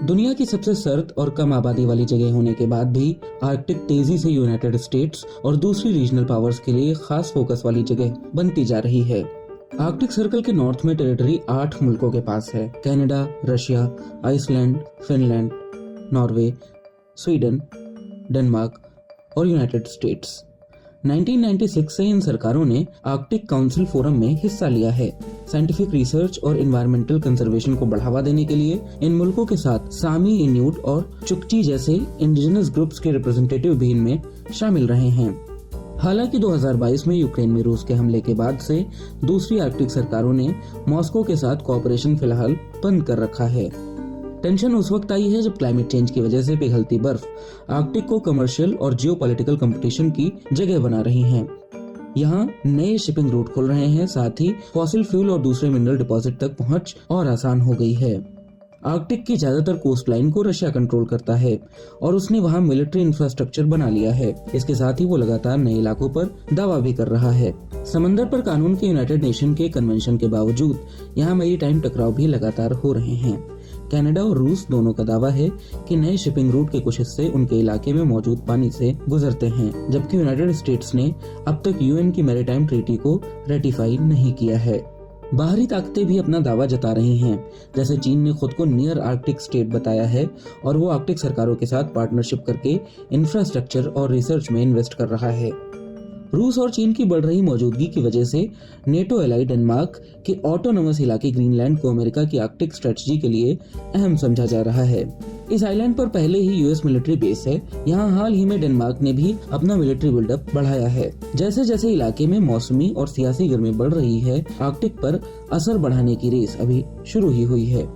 दुनिया की सबसे सर्द और कम आबादी वाली जगह होने के बाद भी आर्कटिक तेजी से यूनाइटेड स्टेट्स और दूसरी रीजनल पावर्स के लिए खास फोकस वाली जगह बनती जा रही है। आर्कटिक सर्कल के नॉर्थ में टेरिटरी 8 मुल्कों के पास है। Canada, Russia, Iceland, Finland, Norway, Sweden, Denmark और यूनाइटेड स्टेट्स। 1996 से इन सरकारों ने आर्कटिक काउंसिल फोरम में हिस्सा लिया है। साइंटिफिक रिसर्च और एनवायरमेंटल कंजर्वेशन को बढ़ावा देने के लिए इन मुल्कों के साथ सामी, इन्यूट और चुक्ची जैसे इंडिजिनस ग्रुप्स के रिप्रेजेंटेटिव भी इनमें शामिल रहे हैं। हालांकि 2022 में यूक्रेन में रूस के हमले के बाद से दूसरी आर्कटिक सरकारों ने मॉस्को के साथ कोऑपरेशन फिलहाल बंद कर रखा है। टेंशन उस वक्त आई है जब क्लाइमेट चेंज की वजह से पिघलती बर्फ आर्कटिक को कमर्शियल और जियोपॉलिटिकल कंपटीशन की जगह बना रही है। यहाँ नए शिपिंग रूट खुल रहे हैं, साथ ही फॉसिल फ्यूल और दूसरे मिनरल डिपॉजिट तक पहुँच और आसान हो गई है। आर्कटिक की ज्यादातर कोस्ट लाइन को रशिया कंट्रोल करता है और उसने वहाँ मिलिट्री इंफ्रास्ट्रक्चर बना लिया है। इसके साथ ही वो लगातार नए इलाकों पर दावा भी कर रहा है। समंदर पर कानून के यूनाइटेड नेशन के कन्वेंशन के बावजूद यहाँ मैरीटाइम टकराव भी लगातार हो रहे हैं। कनाडा और रूस दोनों का दावा है कि नए शिपिंग रूट के कुछ हिस्से उनके इलाके में मौजूद पानी से गुजरते हैं, जबकि यूनाइटेड स्टेट्स ने अब तक यूएन की मैरीटाइम ट्रीटी को रेटिफाई नहीं किया है। बाहरी ताकतें भी अपना दावा जता रही हैं, जैसे चीन ने खुद को नियर आर्कटिक स्टेट बताया है और वो आर्कटिक सरकारों के साथ पार्टनरशिप करके इंफ्रास्ट्रक्चर और रिसर्च में इन्वेस्ट कर रहा है। रूस और चीन की बढ़ रही मौजूदगी की वजह से नेटो एलाई डेनमार्क के ऑटोनोमस इलाके ग्रीनलैंड को अमेरिका की आर्कटिक स्ट्रेटजी के लिए अहम समझा जा रहा है। इस आइलैंड पर पहले ही यूएस मिलिट्री बेस है। यहाँ हाल ही में डेनमार्क ने भी अपना मिलिट्री बिल्डअप बढ़ाया है। जैसे जैसे इलाके में मौसमी और सियासी गर्मी बढ़ रही है, आर्कटिक पर असर बढ़ाने की रेस अभी शुरू ही हुई है।